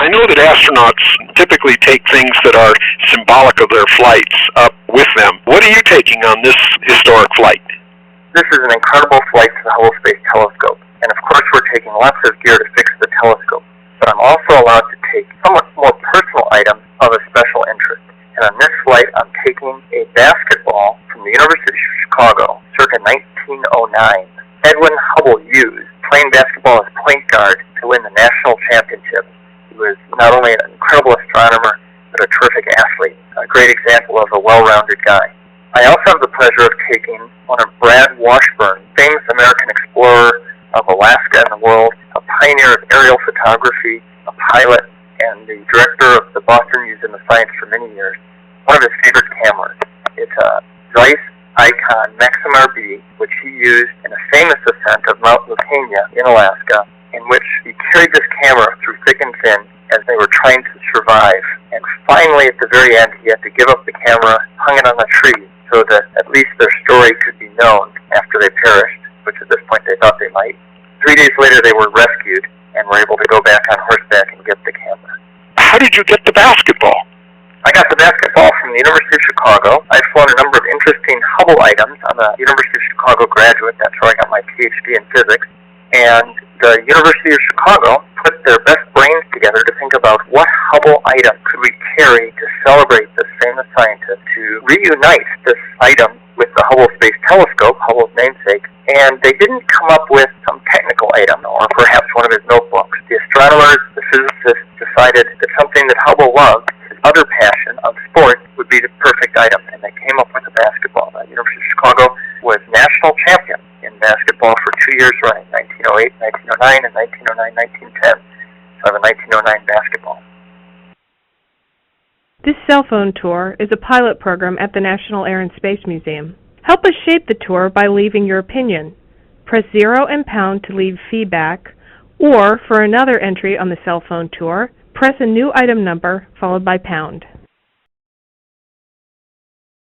I know that astronauts typically take things that are symbolic of their flights up with them. What are you taking on this historic flight? This is an incredible flight to the Hubble Space Telescope, and of course we're taking lots of gear to fix the telescope. But I'm also allowed to take somewhat more personal items of a special interest. And on this flight, I'm taking a basketball from the University of Chicago, circa 1909. Edwin Hubble used playing basketball as point guard to win the national championship. He was not only an incredible astronomer, but a terrific athlete, a great example of a well-rounded guy. I also have the pleasure of taking one of Brad Washburn's famous American explorer of Alaska and the world, a pioneer of aerial photography, a pilot, and the director of the Boston Museum of Science for many years, one of his favorite cameras. It's a Zeiss Icon Maxim RB, which he used in a famous ascent of Mount Lucania in Alaska, in which he carried this camera through thick and thin as they were trying to survive. And finally, at the very end, he had to give up the camera, hung it on a tree, so that at least their story could be known after they perished, which at this point they thought they might. 3 days later, they were rescued and were able to go back on horseback and get the camera. How did you get the basketball? I got the basketball from the University of Chicago. I've flown a number of interesting Hubble items. I'm a University of Chicago graduate. That's where I got my PhD in physics. And the University of Chicago put their best brains together to think about what Hubble item could we carry to celebrate this famous scientist, to reunite this item with the Hubble Space Telescope, Hubble's namesake. And they didn't come up with some technical item, or perhaps one of his notebooks. The astronomers, the physicists decided that something that Hubble loved, his other passion of sport, would be the perfect item. And they came up with a basketball. The University of Chicago was national champion in basketball for 2 years running, 1908, 1909, and 1909-1910. So I have a 1909 basketball. This cell phone tour is a pilot program at the National Air and Space Museum. Help us shape the tour by leaving your opinion. Press 0 and pound to leave feedback, or for another entry on the cell phone tour, press a new item number followed by pound.